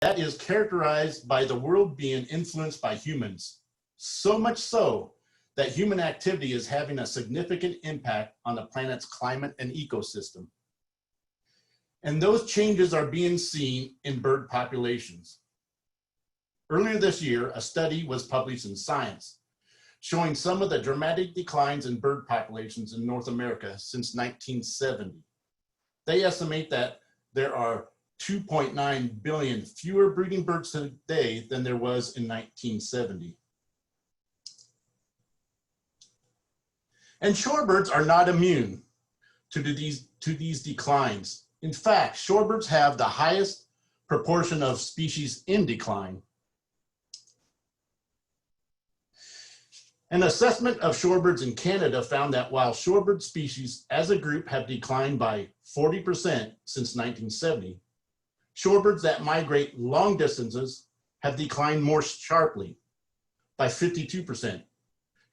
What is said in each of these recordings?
that is characterized by the world being influenced by humans, so much so that human activity is having a significant impact on the planet's climate and ecosystem. And those changes are being seen in bird populations. Earlier this year, a study was published in Science showing some of the dramatic declines in bird populations in North America since 1970. They estimate that there are 2.9 billion fewer breeding birds today than there was in 1970. And shorebirds are not immune to these declines. In fact, shorebirds have the highest proportion of species in decline. An assessment of shorebirds in Canada found that while shorebird species as a group have declined by 40% since 1970, shorebirds that migrate long distances have declined more sharply by 52%,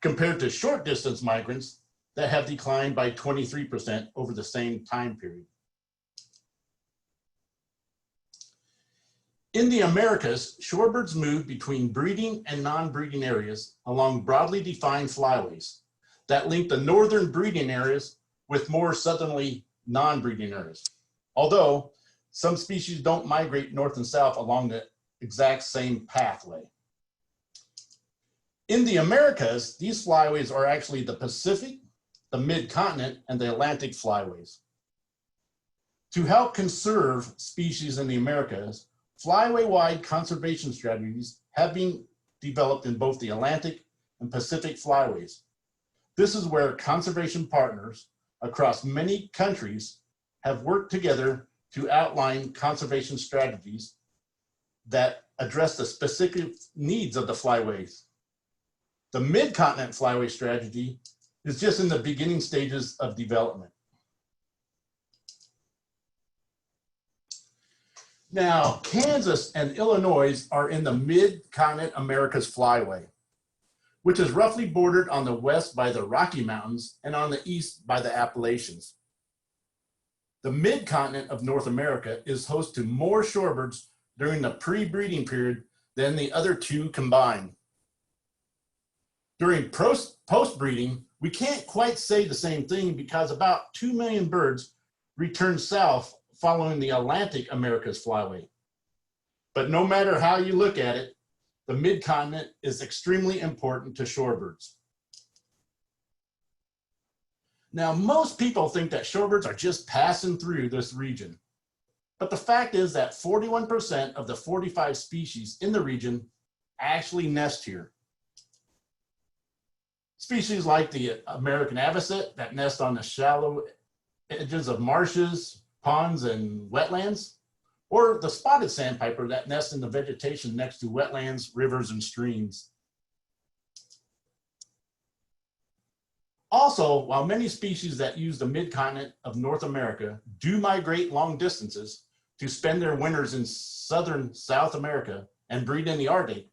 compared to short distance migrants that have declined by 23% over the same time period. In the Americas, shorebirds move between breeding and non-breeding areas along broadly defined flyways that link the northern breeding areas with more southerly non-breeding areas. Although some species don't migrate north and south along the exact same pathway. In the Americas, these flyways are actually the Pacific, the Midcontinent, and the Atlantic flyways. To help conserve species in the Americas, flyway-wide conservation strategies have been developed in both the Atlantic and Pacific flyways. This is where conservation partners across many countries have worked together to outline conservation strategies that address the specific needs of the flyways. The Midcontinent flyway strategy is just in the beginning stages of development. Now, Kansas and Illinois are in the Midcontinent Americas flyway, which is roughly bordered on the west by the Rocky Mountains and on the east by the Appalachians. The Midcontinent of North America is host to more shorebirds during the pre-breeding period than the other two combined. During post-breeding, we can't quite say the same thing because about 2 million birds return south following the Atlantic Americas flyway. But no matter how you look at it, the Midcontinent is extremely important to shorebirds. Now, most people think that shorebirds are just passing through this region. But the fact is that 41% of the 45 species in the region actually nest here. Species like the American avocet that nest on the shallow edges of marshes, ponds, and wetlands, or the spotted sandpiper that nests in the vegetation next to wetlands, rivers, and streams. Also, while many species that use the Midcontinent of North America do migrate long distances to spend their winters in southern South America and breed in the Arctic,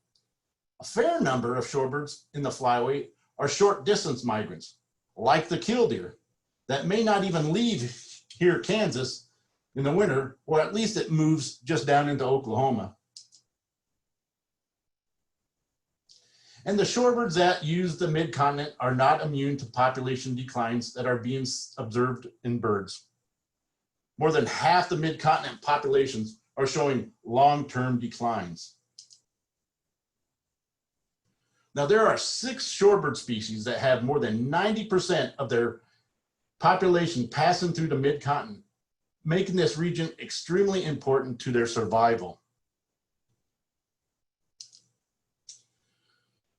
a fair number of shorebirds in the flyway are short distance migrants, like the killdeer, that may not even leave here, Kansas, in the winter, or at least it moves just down into Oklahoma. And the shorebirds that use the Midcontinent are not immune to population declines that are being observed in birds. More than half the Midcontinent populations are showing long-term declines. Now, there are 6 shorebird species that have more than 90% of their population passing through the Midcontinent, making this region extremely important to their survival.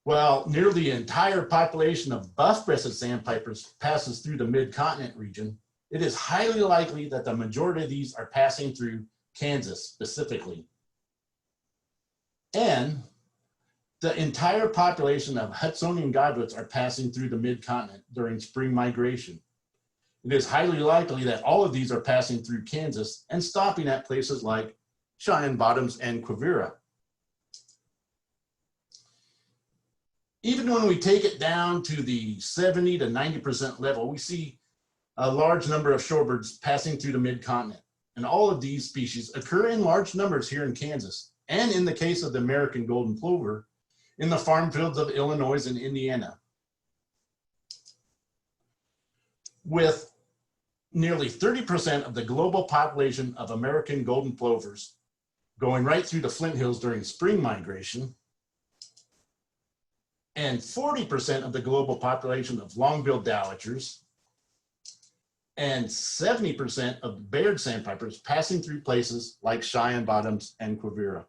While nearly the entire population of buff-breasted sandpipers passes through the Midcontinent region, it is highly likely that the majority of these are passing through Kansas specifically. And the entire population of Hudsonian godwits are passing through the Midcontinent during spring migration. It is highly likely that all of these are passing through Kansas and stopping at places like Cheyenne Bottoms and Quivira. Even when we take it down to the 70 to 90% level, we see a large number of shorebirds passing through the Midcontinent. And all of these species occur in large numbers here in Kansas, and in the case of the American golden plover, in the farm fields of Illinois and Indiana. With nearly 30% of the global population of American golden plovers going right through the Flint Hills during spring migration, and 40% of the global population of long-billed dowitchers, and 70% of Baird sandpipers passing through places like Cheyenne Bottoms and Quivira.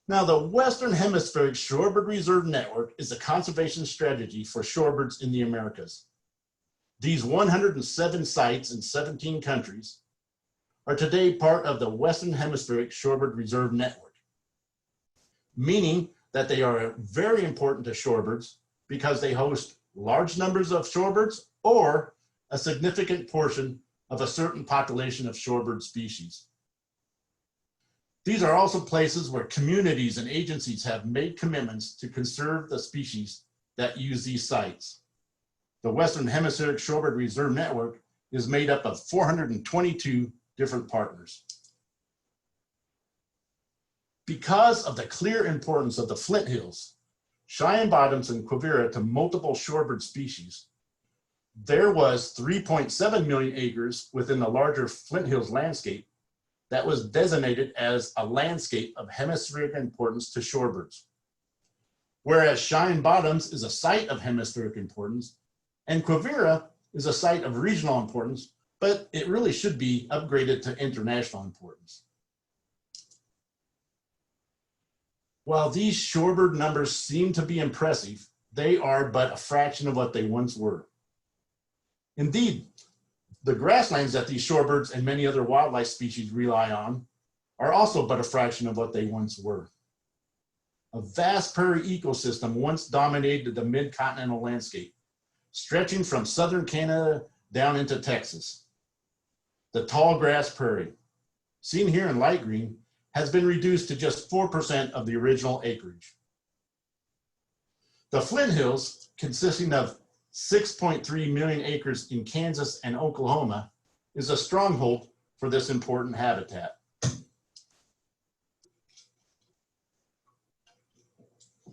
Now, the Western Hemispheric Shorebird Reserve Network is a conservation strategy for shorebirds in the Americas. These 107 sites in 17 countries are today part of the Western Hemispheric Shorebird Reserve Network, meaning that they are very important to shorebirds because they host large numbers of shorebirds or a significant portion of a certain population of shorebird species. These are also places where communities and agencies have made commitments to conserve the species that use these sites. The Western Hemispheric Shorebird Reserve Network is made up of 422 different partners. Because of the clear importance of the Flint Hills, Cheyenne Bottoms, and Quivira to multiple shorebird species, there was 3.7 million acres within the larger Flint Hills landscape that was designated as a landscape of hemispheric importance to shorebirds. Whereas Cheyenne Bottoms is a site of hemispheric importance, and Quivira is a site of regional importance, but it really should be upgraded to international importance. While these shorebird numbers seem to be impressive, they are but a fraction of what they once were. Indeed, the grasslands that these shorebirds and many other wildlife species rely on are also but a fraction of what they once were. A vast prairie ecosystem once dominated the mid-continental landscape, stretching from southern Canada down into Texas. The tall grass prairie, seen here in light green, has been reduced to just 4% of the original acreage. The Flint Hills, consisting of 6.3 million acres in Kansas and Oklahoma, is a stronghold for this important habitat.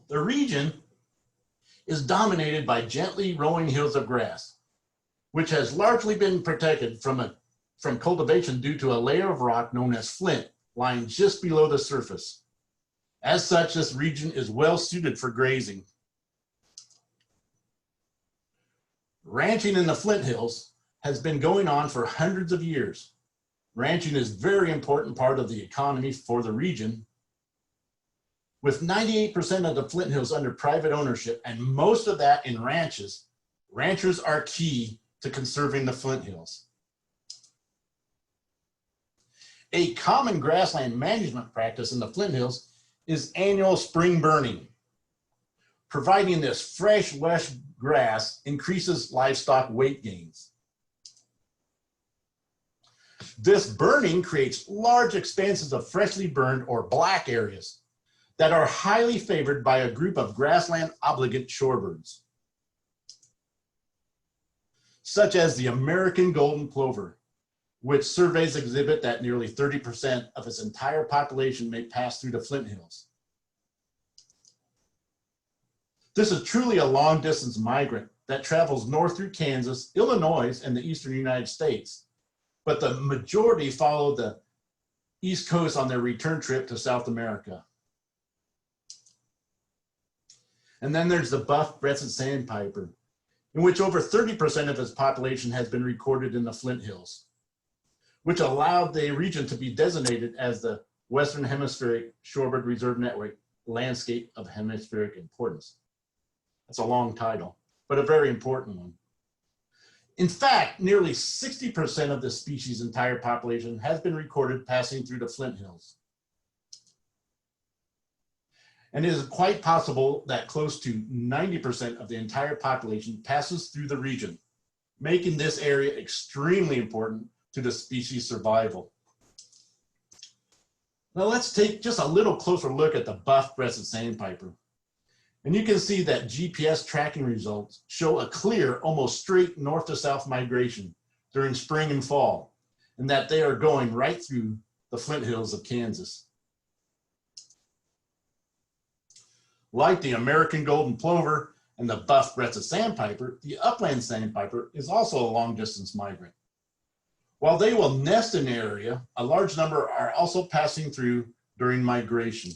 The region is dominated by gently rolling hills of grass, which has largely been protected from cultivation due to a layer of rock known as flint lying just below the surface. As such, this region is well suited for grazing. Ranching in the Flint Hills has been going on for hundreds of years. Ranching is a very important part of the economy for the region. With 98% of the Flint Hills under private ownership and most of that in ranches, ranchers are key to conserving the Flint Hills. A common grassland management practice in the Flint Hills is annual spring burning. Providing this fresh, lush grass increases livestock weight gains. This burning creates large expanses of freshly burned or black areas that are highly favored by a group of grassland obligate shorebirds, such as the American golden plover, which surveys exhibit that nearly 30% of its entire population may pass through the Flint Hills. This is truly a long-distance migrant that travels north through Kansas, Illinois, and the eastern United States, but the majority follow the East Coast on their return trip to South America. And then there's the buff-breasted sandpiper, in which over 30% of its population has been recorded in the Flint Hills, which allowed the region to be designated as the Western Hemispheric Shorebird Reserve Network Landscape of Hemispheric Importance. That's a long title, but a very important one. In fact, nearly 60% of the species' entire population has been recorded passing through the Flint Hills. And it is quite possible that close to 90% of the entire population passes through the region, making this area extremely important to the species' survival. Now let's take just a little closer look at the buff-breasted sandpiper. And you can see that GPS tracking results show a clear, almost straight north to south migration during spring and fall, and that they are going right through the Flint Hills of Kansas. Like the American golden plover and the buff-breasted sandpiper, the upland sandpiper is also a long-distance migrant. While they will nest in an area, a large number are also passing through during migration.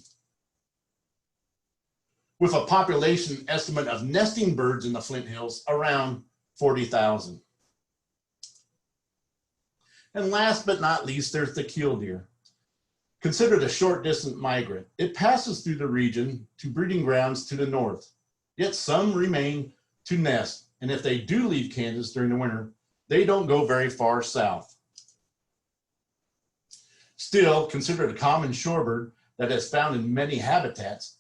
With a population estimate of nesting birds in the Flint Hills around 40,000. And last but not least, there's the killdeer. Considered a short distance migrant, it passes through the region to breeding grounds to the north, yet some remain to nest, and if they do leave Kansas during the winter, they don't go very far south. Still, considered a common shorebird that is found in many habitats,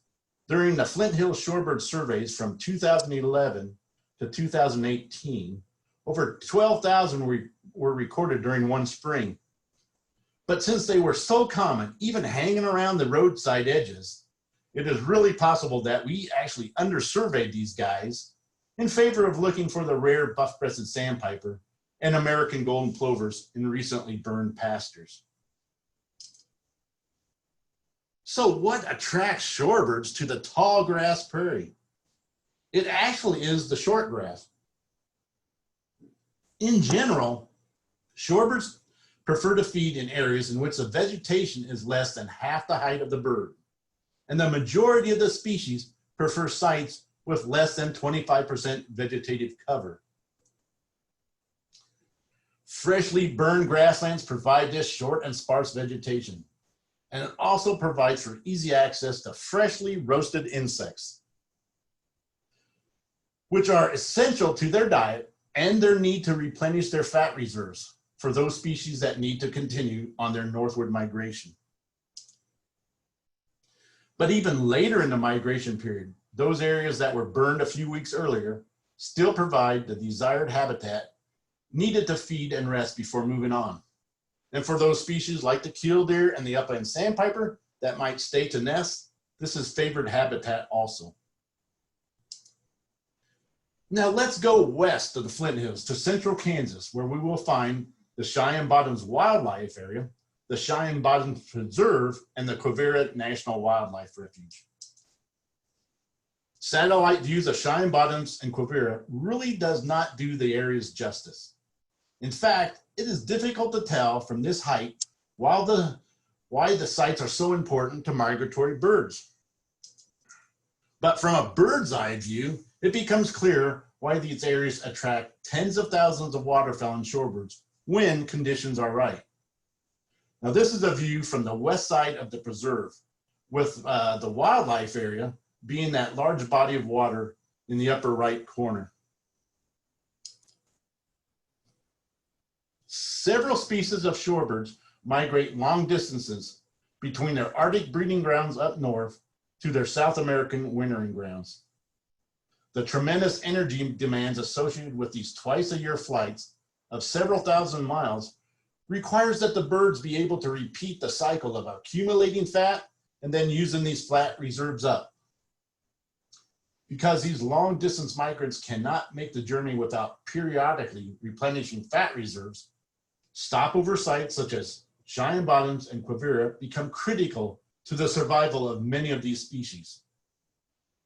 during the Flint Hills shorebird surveys from 2011 to 2018, over 12,000 were recorded during one spring. But since they were so common, even hanging around the roadside edges, it is really possible that we actually undersurveyed these guys in favor of looking for the rare buff-breasted sandpiper and American golden plovers in recently burned pastures. So what attracts shorebirds to the tall grass prairie? It actually is the short grass. In general, shorebirds prefer to feed in areas in which the vegetation is less than half the height of the bird. And the majority of the species prefer sites with less than 25% vegetative cover. Freshly burned grasslands provide this short and sparse vegetation. And it also provides for easy access to freshly roasted insects, which are essential to their diet and their need to replenish their fat reserves for those species that need to continue on their northward migration. But even later in the migration period, those areas that were burned a few weeks earlier still provide the desired habitat needed to feed and rest before moving on. And for those species like the killdeer and the upland sandpiper that might stay to nest, this is favored habitat also. Now let's go west of the Flint Hills to central Kansas, where we will find the Cheyenne Bottoms Wildlife Area, the Cheyenne Bottoms Preserve, and the Quivira National Wildlife Refuge. Satellite views of Cheyenne Bottoms and Quivira really does not do the areas justice. In fact, it is difficult to tell from this height why the sites are so important to migratory birds. But from a bird's eye view, it becomes clear why these areas attract tens of thousands of waterfowl and shorebirds when conditions are right. Now this is a view from the west side of the preserve, with the wildlife area being that large body of water in the upper right corner. Several species of shorebirds migrate long distances between their Arctic breeding grounds up north to their South American wintering grounds. The tremendous energy demands associated with these twice-a-year flights of several thousand miles requires that the birds be able to repeat the cycle of accumulating fat and then using these fat reserves up. Because these long-distance migrants cannot make the journey without periodically replenishing fat reserves, stopover sites such as Cheyenne Bottoms and Quivira become critical to the survival of many of these species.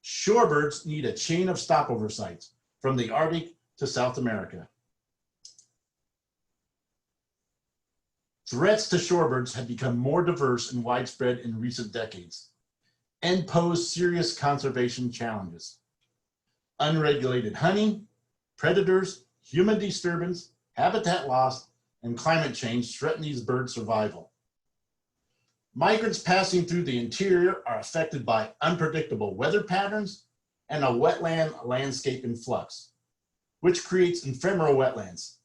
Shorebirds need a chain of stopover sites from the Arctic to South America. Threats to shorebirds have become more diverse and widespread in recent decades and pose serious conservation challenges. Unregulated hunting, predators, human disturbance, habitat loss, and climate change threaten these birds' survival. Migrants passing through the interior are affected by unpredictable weather patterns and a wetland landscape in flux, which creates ephemeral wetlands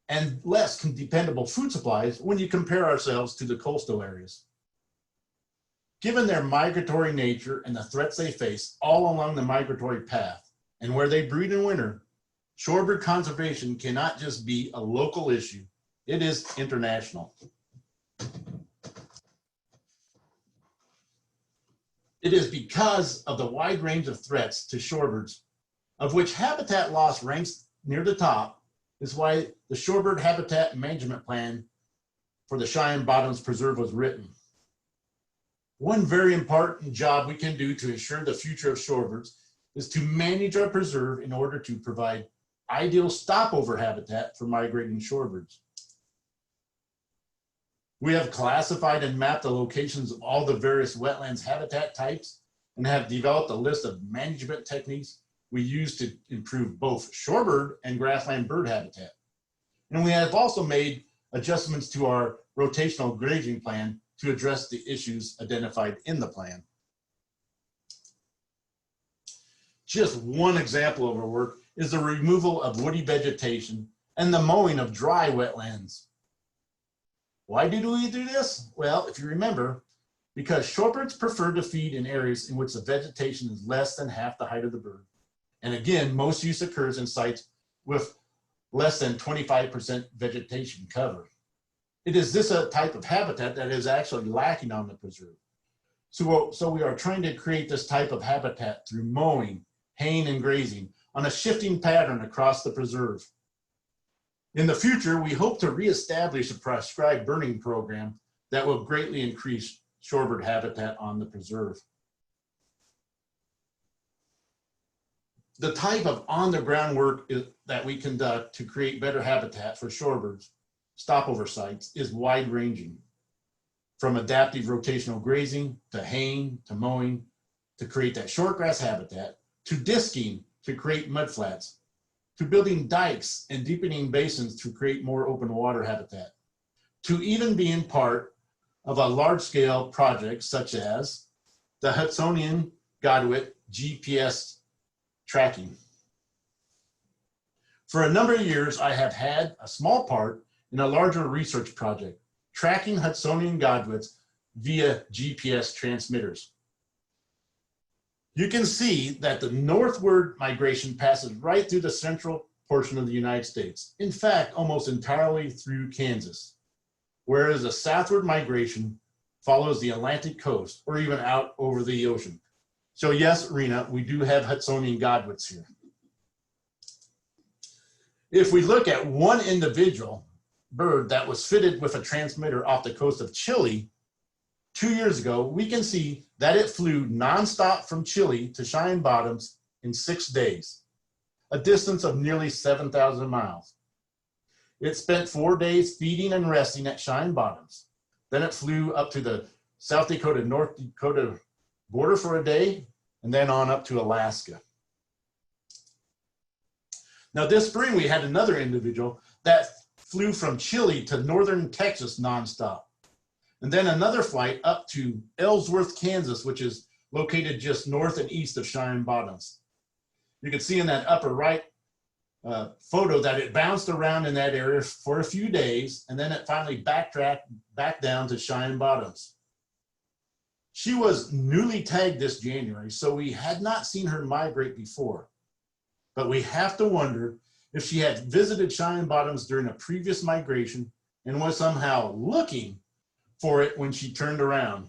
and less dependable food supplies when you compare ourselves to the coastal areas. Given their migratory nature and the threats they face all along the migratory path and where they breed in winter, shorebird conservation cannot just be a local issue, it is international. It is because of the wide range of threats to shorebirds, of which habitat loss ranks near the top, is why the Shorebird Habitat Management Plan for the Cheyenne Bottoms Preserve was written. One very important job we can do to ensure the future of shorebirds is to manage our preserve in order to provide ideal stopover habitat for migrating shorebirds. We have classified and mapped the locations of all the various wetlands habitat types and have developed a list of management techniques we use to improve both shorebird and grassland bird habitat. And we have also made adjustments to our rotational grazing plan to address the issues identified in the plan. Just one example of our work is the removal of woody vegetation and the mowing of dry wetlands. Why do we do this? Well, if you remember, because shorebirds prefer to feed in areas in which the vegetation is less than half the height of the bird. And again, most use occurs in sites with less than 25% vegetation cover. It is this type of habitat that is actually lacking on the preserve. So we are trying to create this type of habitat through mowing, haying, and grazing on a shifting pattern across the preserve. In the future, we hope to reestablish a prescribed burning program that will greatly increase shorebird habitat on the preserve. The type of on-the-ground work that we conduct to create better habitat for shorebirds stopover sites is wide-ranging, from adaptive rotational grazing to haying to mowing to create that shortgrass habitat, to disking to create mudflats, to building dikes and deepening basins to create more open water habitat, to even being part of a large-scale project such as the Hudsonian Godwit GPS tracking. For a number of years, I have had a small part in a larger research project, tracking Hudsonian Godwits via GPS transmitters. You can see that the northward migration passes right through the central portion of the United States. In fact, almost entirely through Kansas, whereas the southward migration follows the Atlantic coast or even out over the ocean. So yes, Rena, we do have Hudsonian Godwits here. If we look at one individual bird that was fitted with a transmitter off the coast of Chile 2 years ago, we can see that it flew nonstop from Chile to Cheyenne Bottoms in 6 days, a distance of nearly 7,000 miles. It spent 4 days feeding and resting at Cheyenne Bottoms. Then it flew up to the South Dakota, North Dakota border for a day, and then on up to Alaska. Now this spring, we had another individual that flew from Chile to northern Texas nonstop. And then another flight up to Ellsworth, Kansas, which is located just north and east of Cheyenne Bottoms. You can see in that upper right photo that it bounced around in that area for a few days, and then it finally backtracked back down to Cheyenne Bottoms. She was newly tagged this January, so we had not seen her migrate before. But we have to wonder if she had visited Cheyenne Bottoms during a previous migration and was somehow looking for it when she turned around.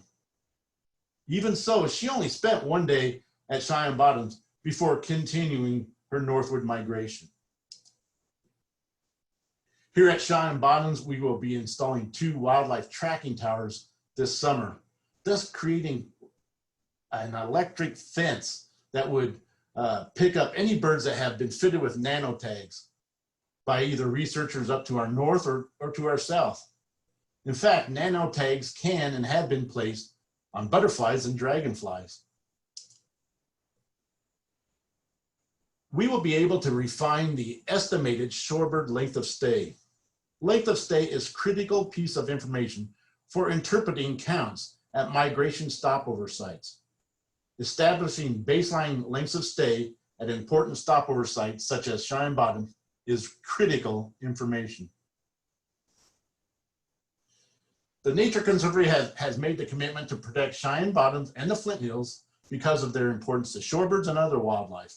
Even so, she only spent 1 day at Cheyenne Bottoms before continuing her northward migration. Here at Cheyenne Bottoms, we will be installing 2 wildlife tracking towers this summer, thus creating an electric fence that would pick up any birds that have been fitted with nano tags by either researchers up to our north or to our south. In fact, nano tags can and have been placed on butterflies and dragonflies. We will be able to refine the estimated shorebird length of stay. Length of stay is a critical piece of information for interpreting counts at migration stopover sites. Establishing baseline lengths of stay at important stopover sites such as Cheyenne Bottoms is critical information. The Nature Conservancy has made the commitment to protect Cheyenne Bottoms and the Flint Hills because of their importance to shorebirds and other wildlife.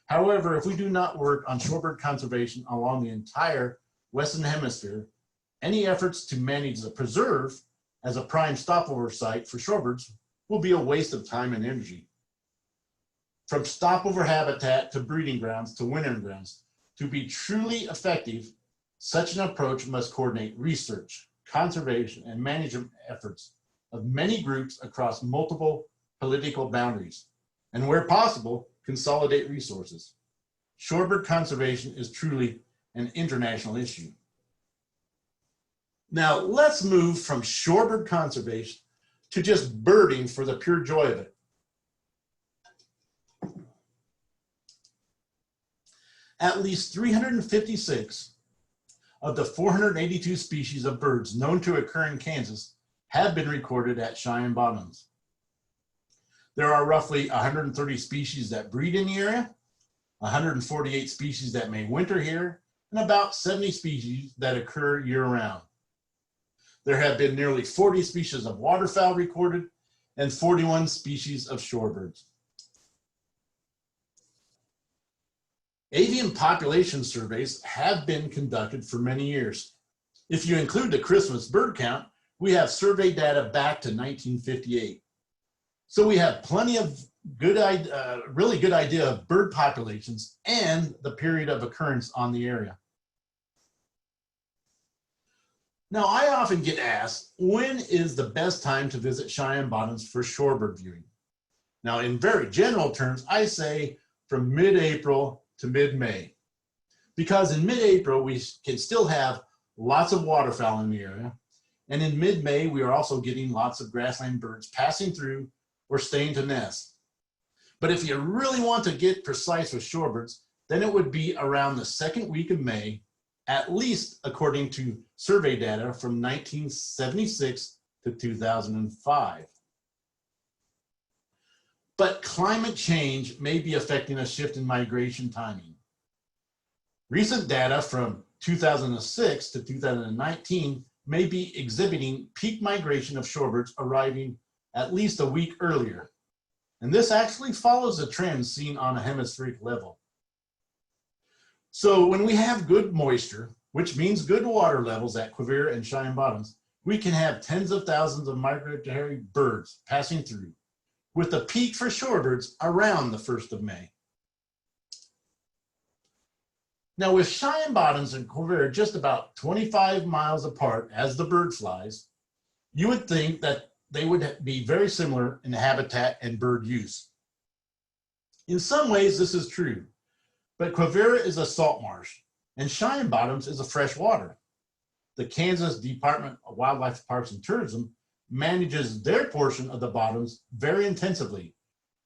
However, if we do not work on shorebird conservation along the entire Western Hemisphere, any efforts to manage the preserve as a prime stopover site for shorebirds will be a waste of time and energy. From stopover habitat to breeding grounds to wintering grounds, to be truly effective, such an approach must coordinate research, conservation, and management efforts of many groups across multiple political boundaries, and where possible, consolidate resources. Shorebird conservation is truly an international issue. Now let's move from shorebird conservation to just birding for the pure joy of it. At least 356 of the 482 species of birds known to occur in Kansas have been recorded at Cheyenne Bottoms. There are roughly 130 species that breed in the area, 148 species that may winter here, and about 70 species that occur year-round. There have been nearly 40 species of waterfowl recorded and 41 species of shorebirds. Avian population surveys have been conducted for many years. If you include the Christmas bird count, we have survey data back to 1958. So we have plenty of really good idea of bird populations and the period of occurrence on the area. Now, I often get asked, when is the best time to visit Cheyenne Bottoms for shorebird viewing? Now, in very general terms, I say from mid-April to mid-May, because in mid-April, we can still have lots of waterfowl in the area. And in mid-May, we are also getting lots of grassland birds passing through or staying to nest. But if you really want to get precise with shorebirds, then it would be around the second week of May, at least according to survey data from 1976 to 2005. But climate change may be affecting a shift in migration timing. Recent data from 2006 to 2019 may be exhibiting peak migration of shorebirds arriving at least a week earlier. And this actually follows the trend seen on a hemispheric level. So when we have good moisture, which means good water levels at Quivira and Cheyenne Bottoms, we can have tens of thousands of migratory birds passing through, with a peak for shorebirds around the 1st of May. Now with Cheyenne Bottoms and Quivira just about 25 miles apart as the bird flies, you would think that they would be very similar in habitat and bird use. In some ways this is true, but Quivira is a salt marsh and Cheyenne Bottoms is a fresh water. The Kansas Department of Wildlife Parks and Tourism manages their portion of the bottoms very intensively,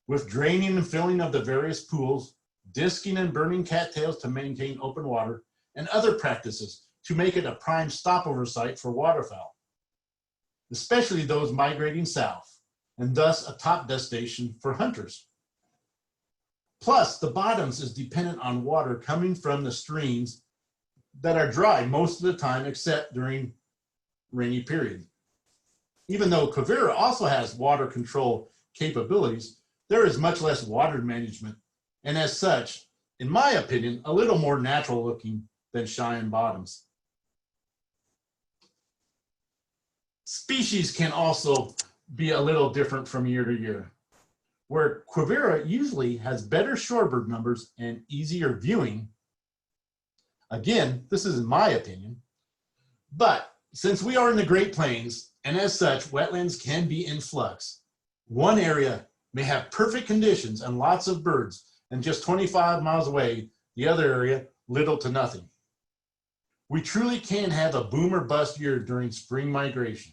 with draining and filling of the various pools, disking and burning cattails to maintain open water, and other practices to make it a prime stopover site for waterfowl, especially those migrating south, and thus a top destination for hunters. Plus, the bottoms is dependent on water coming from the streams that are dry most of the time except during rainy period. Even though Quivira also has water control capabilities, there is much less water management, and as such, in my opinion, a little more natural looking than Cheyenne Bottoms. Species can also be a little different from year to year. Where Quivira usually has better shorebird numbers and easier viewing, again, this is in my opinion, but since we are in the Great Plains, and as such, wetlands can be in flux, one area may have perfect conditions and lots of birds, and just 25 miles away, the other area, little to nothing. We truly can have a boom or bust year during spring migration.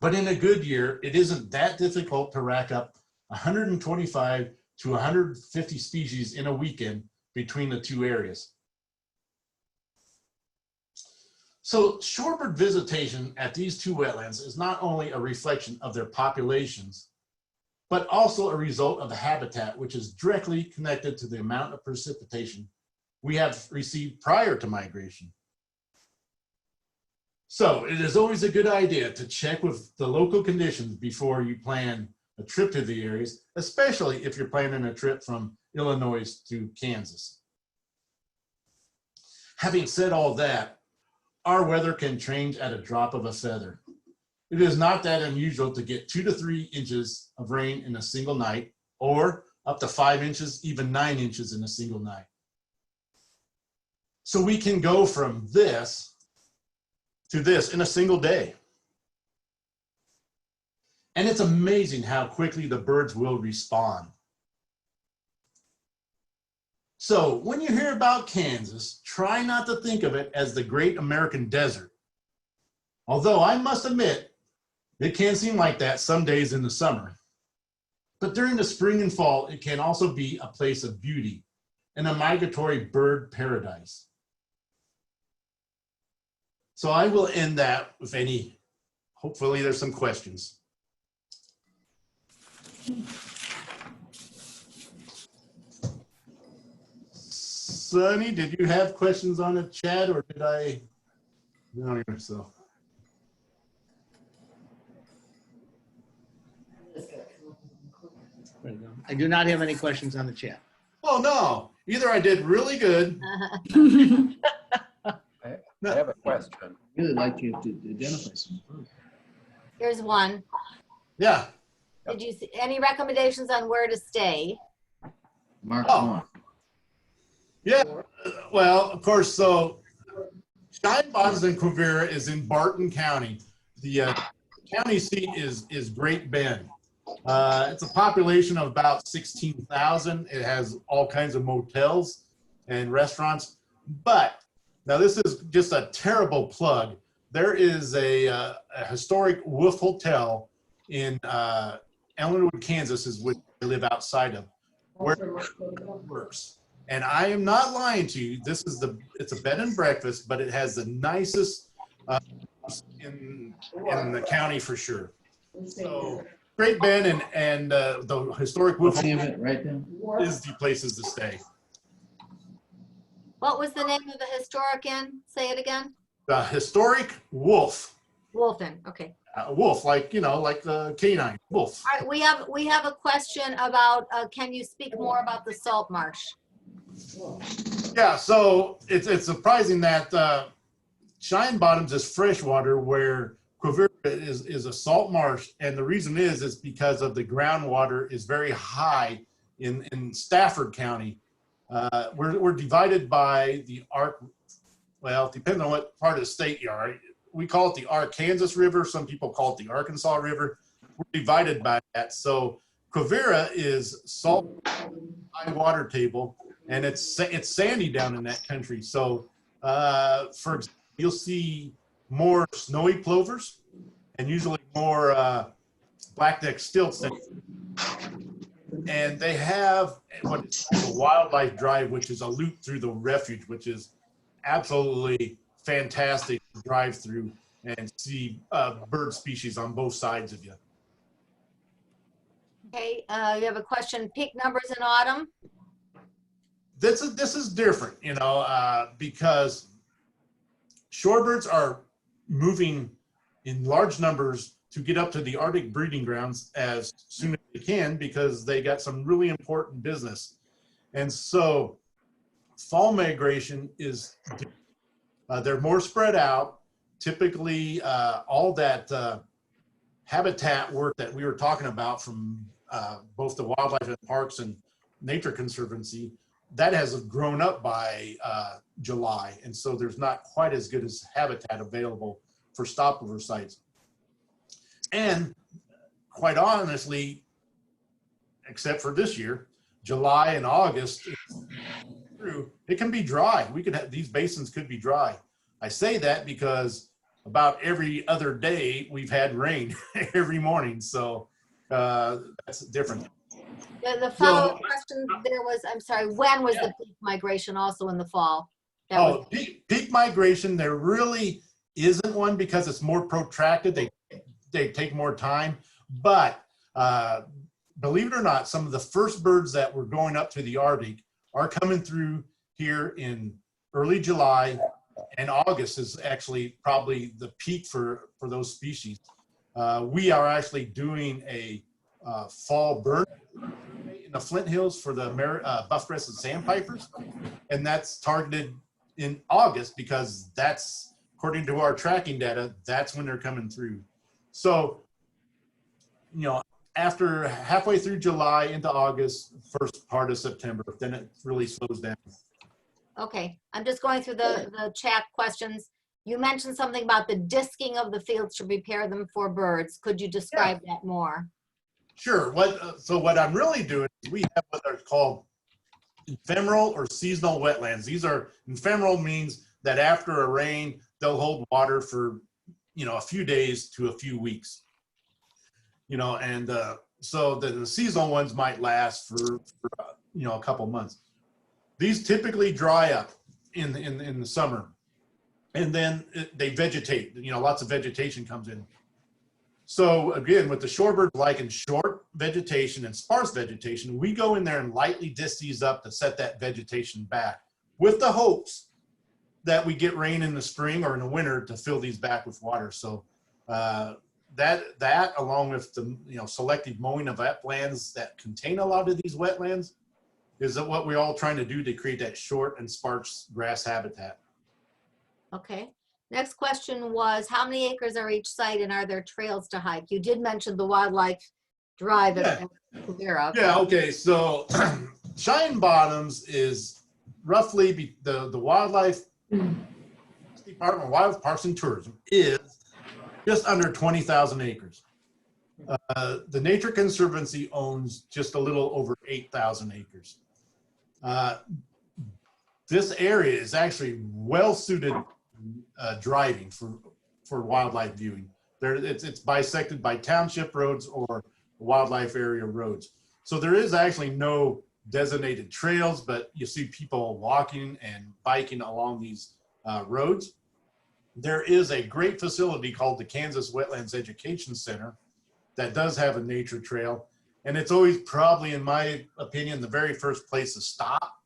But in a good year, it isn't that difficult to rack up 125 to 150 species in a weekend between the two areas. So shorebird visitation at these two wetlands is not only a reflection of their populations, but also a result of the habitat, which is directly connected to the amount of precipitation we have received prior to migration. So it is always a good idea to check with the local conditions before you plan a trip to the areas, especially if you're planning a trip from Illinois to Kansas. Having said all that, our weather can change at a drop of a feather. It is not that unusual to get 2 to 3 inches of rain in a single night, or up to 5 inches, even 9 inches in a single night. So we can go from this to this in a single day. And it's amazing how quickly the birds will respond. So when you hear about Kansas, try not to think of it as the great American desert. Although I must admit, it can seem like that some days in the summer. But during the spring and fall, it can also be a place of beauty and a migratory bird paradise. So I will end that with any, hopefully there's some questions. Sonny, did you have questions on the chat or did I? No, so. I do not have any questions on the chat. Oh no, either I did really good. I have a question. I'd really like you to identify some birds. Here's one. Yeah. Did you see any recommendations on where to stay? Mark Oh. one. Yeah, well, of course, so Cheyenne Bottoms and Quivira is in Barton County. The county seat is Great Bend. It's a population of about 16,000. It has all kinds of motels and restaurants. But now this is just a terrible plug. There is a historic Wolf Hotel in Ellenwood, Kansas, is what I live outside of, where it works. And I am not lying to you. It's a bed and breakfast, but it has the nicest in the county for sure. So Great Bend and the historic Wolf What's the name of it? Right down. is the places to stay. What was the name of the historic inn? Say it again. The historic Wolf. Wolfen. Okay. Wolf, like, like the canine wolf. All right. We have a question about. Can you speak more about the salt marsh? Yeah, so it's surprising that Cheyenne Bottoms is freshwater, where Quivira is a salt marsh, and the reason is because of the groundwater is very high in Stafford County. We're divided by the well, it depends on what part of the state you are. We call it the Arkansas River. Some people call it the Arkansas River. We're divided by that. So Quivira is salt, high water table, and it's sandy down in that country. So for example, you'll see more snowy plovers and usually more black-necked stilts. And they have what is called a wildlife drive, which is a loop through the refuge, which is absolutely fantastic to drive through and see bird species on both sides of you. Okay. You have a question. Peak numbers in autumn. This is different, because shorebirds are moving in large numbers to get up to the Arctic breeding grounds as soon as they can, because they got some really important business. And so fall migration is, they're more spread out. Typically, all that habitat work that we were talking about from both the Wildlife and Parks and Nature Conservancy, that has grown up by July. And so there's not quite as good as habitat available for stopover sites. And quite honestly, except for this year, July and August, it can be dry. These basins could be dry. I say that because about every other day we've had rain every morning. So that's different. The follow-up question there was, I'm sorry, when was the peak migration also in the fall? Peak migration, there really isn't one because it's more protracted. They take more time. But believe it or not, some of the first birds that were going up to the Arctic are coming through here in early July, and August is actually probably the peak for those species. We are actually doing a fall bird in the Flint Hills for the buff-breasted sandpipers, and that's targeted in August because that's, according to our tracking data, that's when they're coming through. So, after halfway through July into August, first part of September, then it really slows down. Okay, I'm just going through the chat questions. You mentioned something about the disking of the fields to prepare them for birds. Could you describe that more? Sure. So what I'm really doing is we have what are called ephemeral or seasonal wetlands. These are ephemeral means that after a rain, they'll hold water for, a few days to a few weeks. And so the seasonal ones might last for a couple months. These typically dry up in the summer, and then they vegetate. Lots of vegetation comes in. So again, with the shorebirds liking short vegetation and sparse vegetation, we go in there and lightly disc these up to set that vegetation back, with the hopes that we get rain in the spring or in the winter to fill these back with water. So that along with the selective mowing of uplands that contain a lot of these wetlands is what we're all trying to do to create that short and sparse grass habitat. Okay. Next question was, how many acres are each site and are there trails to hike? You did mention the wildlife drive at Quivira. Yeah, okay. So Cheyenne Bottoms is roughly the wildlife Department of Wildlife Parks and Tourism is just under 20,000 acres. The Nature Conservancy owns just a little over 8,000 acres. This area is actually well suited driving for wildlife viewing. It's bisected by township roads or wildlife area roads. So there is actually no designated trails, but you see people walking and biking along these roads. There is a great facility called the Kansas Wetlands Education Center that does have a nature trail. And it's always probably, in my opinion, the very first place to stop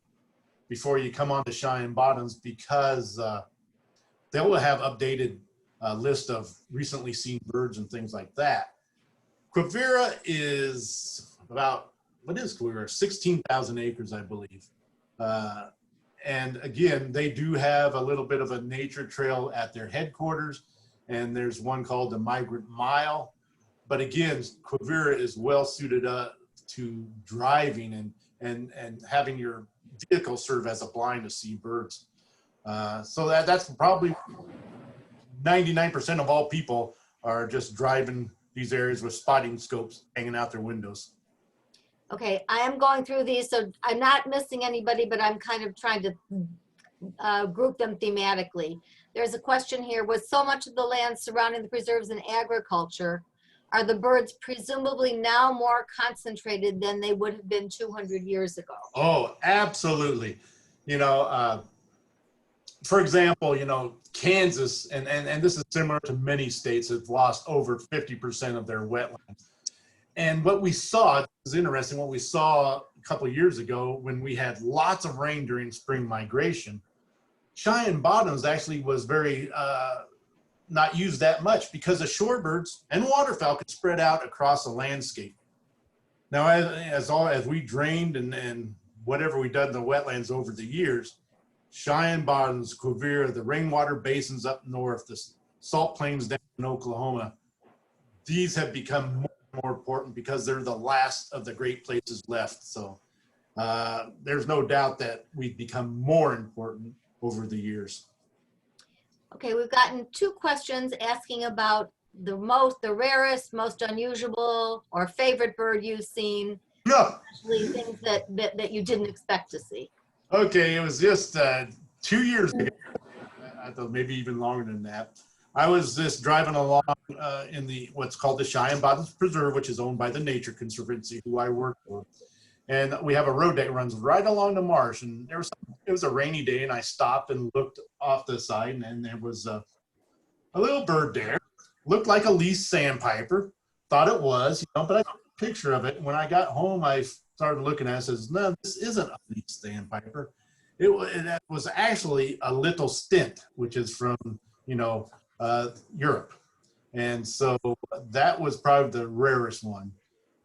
before you come on to Cheyenne Bottoms, because they will have updated list of recently seen birds and things like that. Quivira is about, what is Quivira? 16,000 acres, I believe. And again, they do have a little bit of a nature trail at their headquarters, and there's one called the Migrant Mile. But again, Quivira is well suited up to driving and having your vehicle serve as a blind to see birds. So that's probably 99% of all people are just driving these areas with spotting scopes hanging out their windows. Okay, I am going through these, so I'm not missing anybody, but I'm kind of trying to group them thematically. There's a question here, with so much of the land surrounding the preserves in agriculture, are the birds presumably now more concentrated than they would have been 200 years ago? Oh, absolutely. For example, Kansas, and this is similar to many states, have lost over 50% of their wetlands. And what we saw is interesting. What we saw a couple of years ago when we had lots of rain during spring migration, Cheyenne Bottoms actually was very not used that much because the shorebirds and waterfowl could spread out across the landscape. Now, as we drained and whatever we done in the wetlands over the years, Cheyenne Bottoms, Quivira, the rainwater basins up north, the salt plains down in Oklahoma, these have become more important because they're the last of the great places left. So there's no doubt that we've become more important over the years. Okay, we've gotten two questions asking about the rarest, most unusual, or favorite bird you've seen. Yeah. Especially things that you didn't expect to see. Okay, it was just 2 years ago, I thought maybe even longer than that. I was just driving along in what's called the Cheyenne Bottoms Preserve, which is owned by the Nature Conservancy, who I work for. And we have a road that runs right along the marsh. And it was a rainy day, and I stopped and looked off the side, and there was a little bird there. Looked like a least sandpiper. Thought it was, but I took a picture of it. And when I got home, I started looking at it and says, no, this isn't a least sandpiper. It was actually a little stint, which is from, Europe. And so that was probably the rarest one.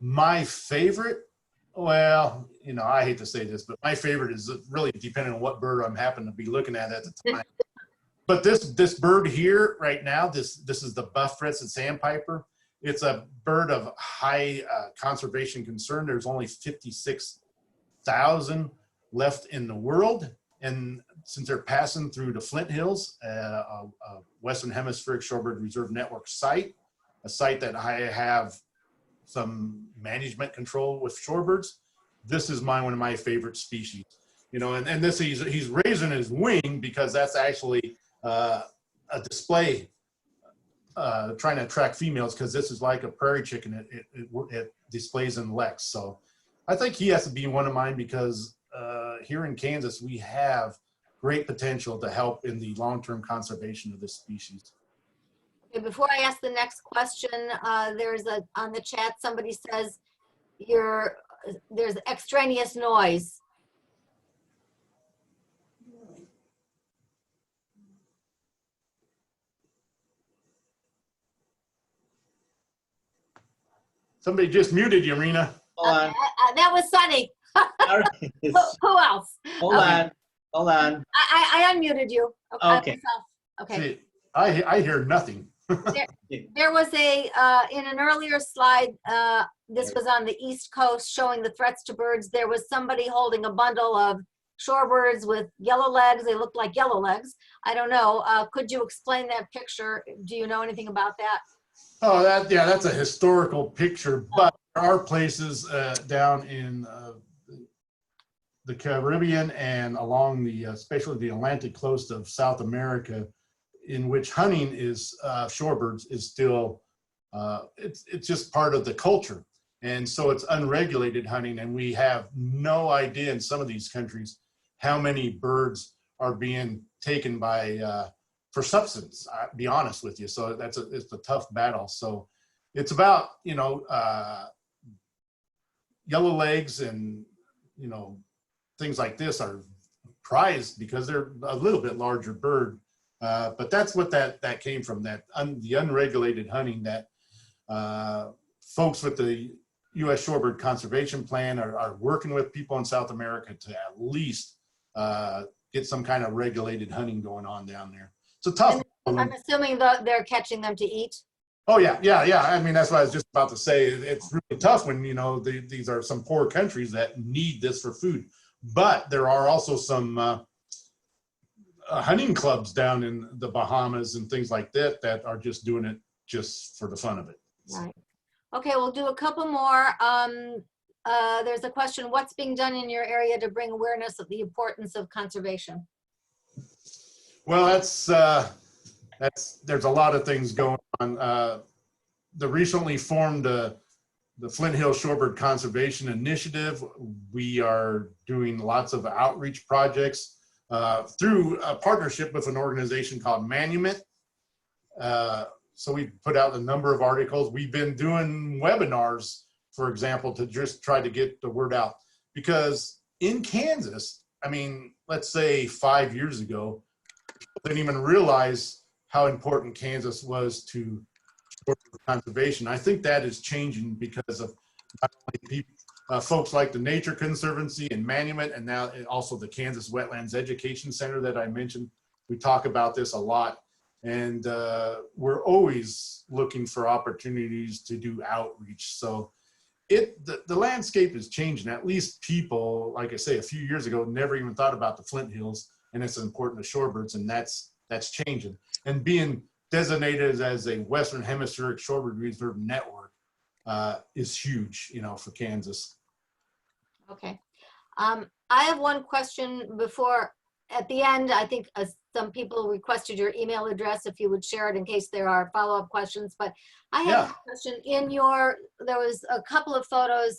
My favorite, well, I hate to say this, but my favorite is really depending on what bird I'm happen to be looking at the time. But this bird here right now, this is the buff-breasted sandpiper. It's a bird of high conservation concern. There's only 56,000 left in the world, And since they're passing through the Flint Hills, a Western Hemispheric Shorebird Reserve Network site, a site that I have some management control with shorebirds, this is one of my favorite species. You know, and this he's raising his wing because that's actually a display trying to attract females, because this is like a prairie chicken. It displays in leks. So I think he has to be one of mine, because here in Kansas, we have great potential to help in the long-term conservation of this species. Okay, before I ask the next question, there's on the chat, somebody says there's extraneous noise. Somebody just muted you, Rena. Hold on. That was Sunny. All right. Who else? Hold on. Hold on. I unmuted you. Okay. Myself. Okay. See, I hear nothing. There was in an earlier slide, this was on the East Coast showing the threats to birds. There was somebody holding a bundle of shorebirds with yellow legs. They looked like yellow legs. I don't know. Could you explain that picture? Do you know anything about that? Oh, that's a historical picture, but there are places down in the Caribbean and along especially the Atlantic coast of South America, in which hunting is shorebirds is still it's just part of the culture, and so it's unregulated hunting, and we have no idea in some of these countries how many birds are being taken by for substance. I'll be honest with you. So it's a tough battle. So it's about, yellow legs and, things like this are prized because they're a little bit larger bird. But that's what that came from, the unregulated hunting that folks with the U.S. Shorebird Conservation Plan are working with people in South America to at least get some kind of regulated hunting going on down there. It's a tough problem. I'm assuming they're catching them to eat. Oh yeah. I mean, that's what I was just about to say. It's really tough when, these are some poor countries that need this for food. But there are also some hunting clubs down in the Bahamas and things like that are just doing it just for the fun of it. Right. Okay, we'll do a couple more. There's a question, what's being done in your area to bring awareness of the importance of conservation? Well, there's a lot of things going on. The recently formed the Flint Hills Shorebird Conservation Initiative, we are doing lots of outreach projects through a partnership with an organization called Monument. So we put out a number of articles. We've been doing webinars, for example, to just try to get the word out. Because in Kansas, I mean, let's say 5 years ago, people didn't even realize how important Kansas was to conservation. I think that is changing because of not only people, folks like the Nature Conservancy and Monument, and now also the Kansas Wetlands Education Center that I mentioned. We talk about this a lot, and we're always looking for opportunities to do outreach. So the landscape is changing. At least people, like I say, a few years ago, never even thought about the Flint Hills and it's important to shorebirds, and that's changing. And being designated as a Western Hemispheric Shorebird Reserve Network is huge, for Kansas. Okay. I have one question before, at the end, I think some people requested your email address, if you would share it in case there are follow-up questions. But I have a question. There was a couple of photos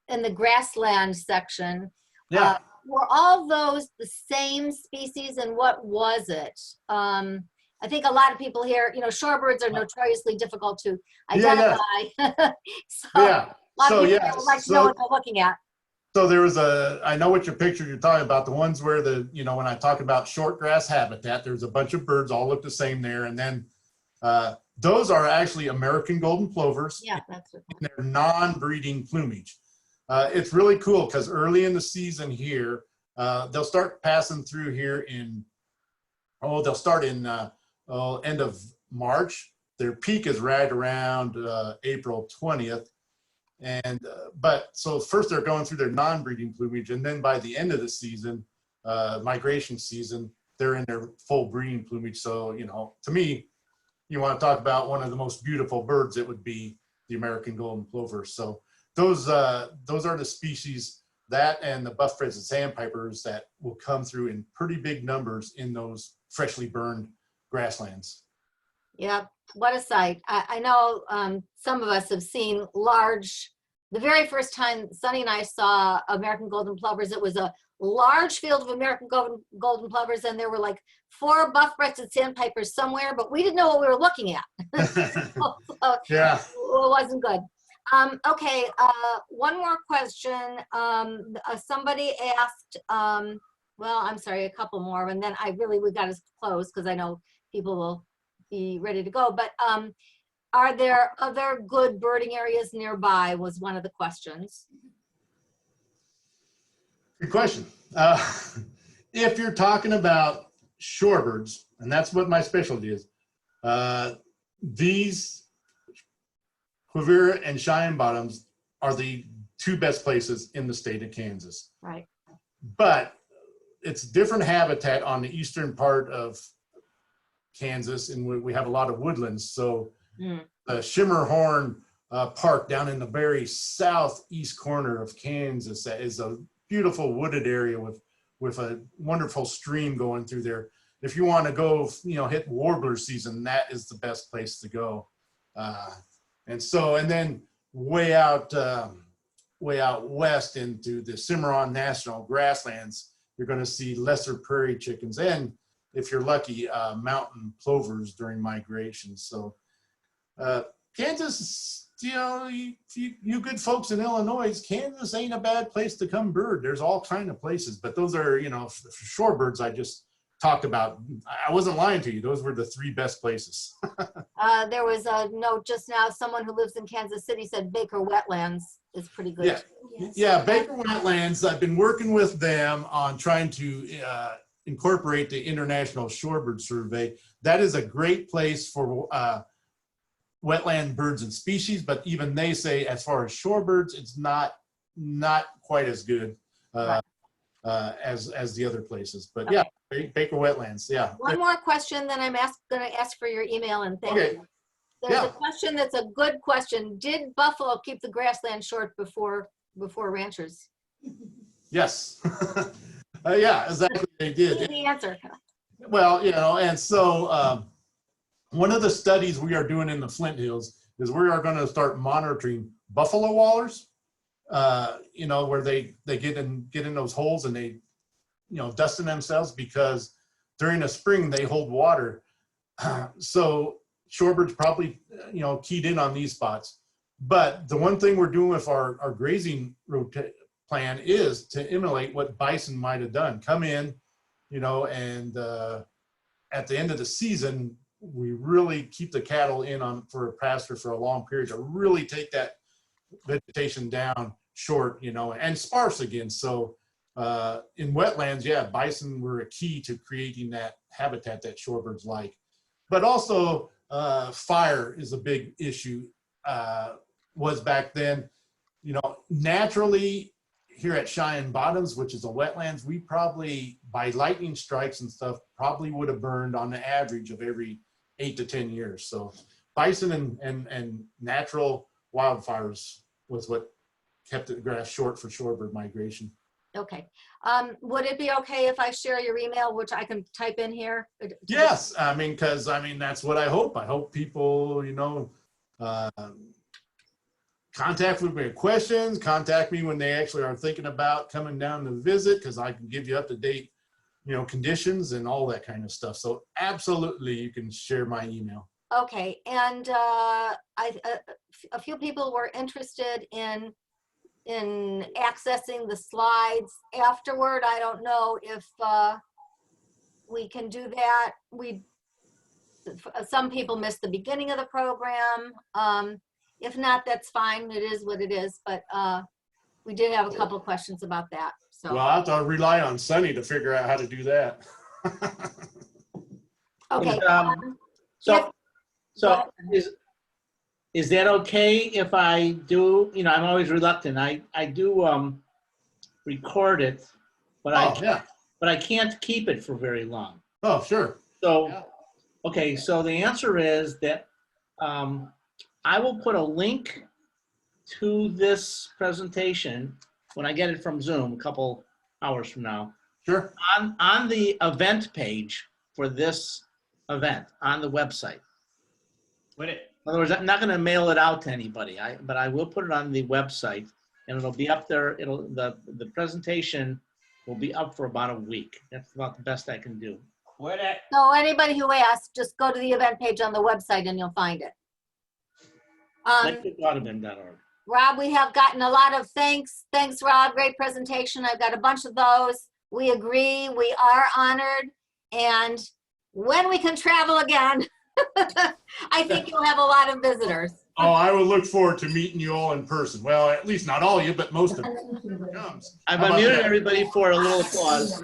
in the grassland section. Yeah. Were all those the same species, and what was it? I think a lot of people here, shorebirds are notoriously difficult to identify. So a lot of people would like to know what they're looking at. So there was I know what your picture you're talking about, the ones where when I talk about short grass habitat, there's a bunch of birds all look the same there. And then those are actually American golden plovers. Yeah, that's what. In their non-breeding plumage. It's really cool because early in the season here, they'll start passing through here they'll start in end of March. Their peak is right around April 20th. And so first they're going through their non-breeding plumage, and then by the end of the season, migration season, they're in their full breeding plumage. So, you know, to me, you want to talk about one of the most beautiful birds, it would be the American golden plover. So those are the species, that and the buff-breasted sandpipers, that will come through in pretty big numbers in those freshly burned grasslands. Yeah, what a sight. I know some of us have seen large, the very first time Sonny and I saw American golden plovers, it was a large field of American golden plovers, and there were like 4 buff-breasted sandpipers somewhere, but we didn't know what we were looking at. So, Yeah. it wasn't good. Okay, one more question. Somebody asked, well, I'm sorry, a couple more, and then we got to close because I know people will be ready to go. But are there other good birding areas nearby was one of the questions. Good question. If you're talking about shorebirds, and that's what my specialty is, these Quivira and Cheyenne Bottoms are the 2 best places in the state of Kansas. Right. But it's different habitat on the eastern part of Kansas, and we have a lot of woodlands. So the Shimmerhorn Park down in the very southeast corner of Kansas, that is a beautiful wooded area with a wonderful stream going through there. If you want to go, you know, hit warbler season, that is the best place to go. And then way out west into the Cimarron National Grasslands, you're going to see lesser prairie chickens, and if you're lucky, mountain plovers during migration. So Kansas, you know, you good folks in Illinois, Kansas ain't a bad place to come bird. There's all kind of places, but those are, you know, shorebirds I just talked about. I wasn't lying to you. Those were the 3 best places. There was a note just now, someone who lives in Kansas City said Baker Wetlands is pretty good. Yeah. Yeah, Baker Wetlands, I've been working with them on trying to incorporate the International Shorebird Survey. That is a great place for wetland birds and species, but even they say as far as shorebirds, it's not quite as good as the other places. But yeah, Baker Wetlands, yeah. One more question, then I'm going to ask for your email, and thank you. There's a question that's a good question. Did buffalo keep the grassland short before ranchers? Yes. Yeah, exactly. They did. The answer. Well, you know, and so one of the studies we are doing in the Flint Hills is we are going to start monitoring buffalo wallers. You know, where they get in those holes and they, you know, dusting themselves, because during the spring they hold water. So shorebirds probably, you know, keyed in on these spots. But the one thing we're doing with our grazing plan is to emulate what bison might have done. Come in, you know, and at the end of the season, we really keep the cattle in for a pasture for a long period to really take that vegetation down short, you know, and sparse again. So in wetlands, yeah, bison were a key to creating that habitat that shorebirds like. But also fire is a big issue, was back then. You know, naturally here at Cheyenne Bottoms, which is a wetlands, we probably, by lightning strikes and stuff, probably would have burned on the average of every 8 to 10 years. So bison and natural wildfires was what kept the grass short for shorebird migration. Okay. Would it be okay if I share your email, which I can type in here? Yes, I mean, because I mean, that's what I hope. I hope people, you know, contact me with questions, contact me when they actually are thinking about coming down to visit, because I can give you up to date, you know, conditions and all that kind of stuff. So absolutely, you can share my email. Okay, and a few people were interested in accessing the slides afterward. I don't know if we can do that. Some people missed the beginning of the program. If not, that's fine. It is what it is. But we did have a couple of questions about that. So well, I have to rely on Sunny to figure out how to do that. okay. So is that okay if I do, you know, I'm always reluctant. I do record it, but Oh, yeah. but I can't keep it for very long. Oh, sure. So, okay, so the answer is that I will put a link to this presentation when I get it from Zoom a couple hours from now Sure. on the event page for this event on the website. In other words, I'm not going to mail it out to anybody, but I will put it on the website, and it'll be up there. The presentation will be up for about a week. That's about the best I can do. So anybody who asks, just go to the event page on the website and you'll find it. Midcontinent.org. Rob, we have gotten a lot of thanks. Thanks, Rob. Great presentation. I've got a bunch of those. We agree. We are honored. And when we can travel again, I think you'll have a lot of visitors. Oh, I would look forward to meeting you all in person. Well, at least not all of you, but most of you. I've How about unmuted that? everybody for a little applause.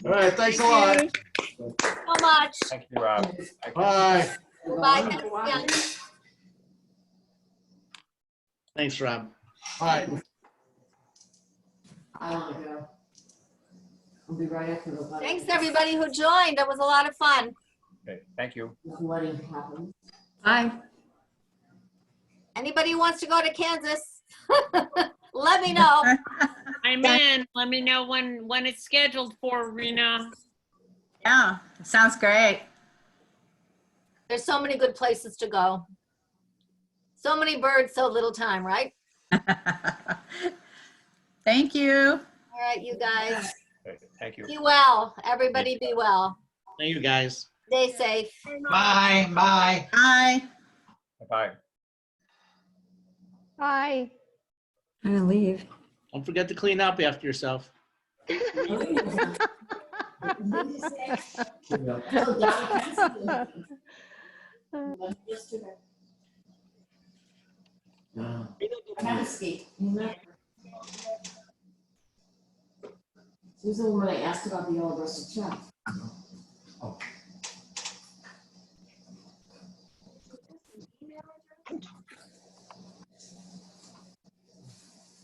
All right, thanks a lot. So much. Thank you, Rob. Bye. Bye. Thanks again. Thanks, Rob. Bye. I'll be right after the wedding. Thanks, everybody who joined. It was a lot of fun. Okay, thank you. The wedding happens. Bye. Anybody who wants to go to Kansas, let me know. I'm in. Let me know when it's scheduled for, Rena. Yeah, sounds great. There's so many good places to go. So many birds, so little time, right? Thank you. All right, you guys. Okay, thank you. Be well. Everybody be well. Thank you, guys. Stay safe. Bye. Bye. Bye. I'm gonna leave. Don't forget to clean up after yourself. I had to skate. She's the one I asked about the yellow breasted chef.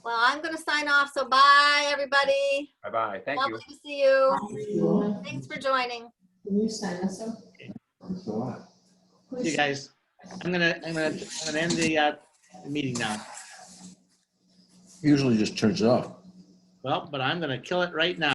Well, I'm going to sign off. So bye, everybody. Bye-bye. Thank you. Lovely to see you. Thanks for joining. Can you sign this up? See you guys. I'm gonna end the meeting now. Usually just turns it off. Well, but I'm gonna kill it right now.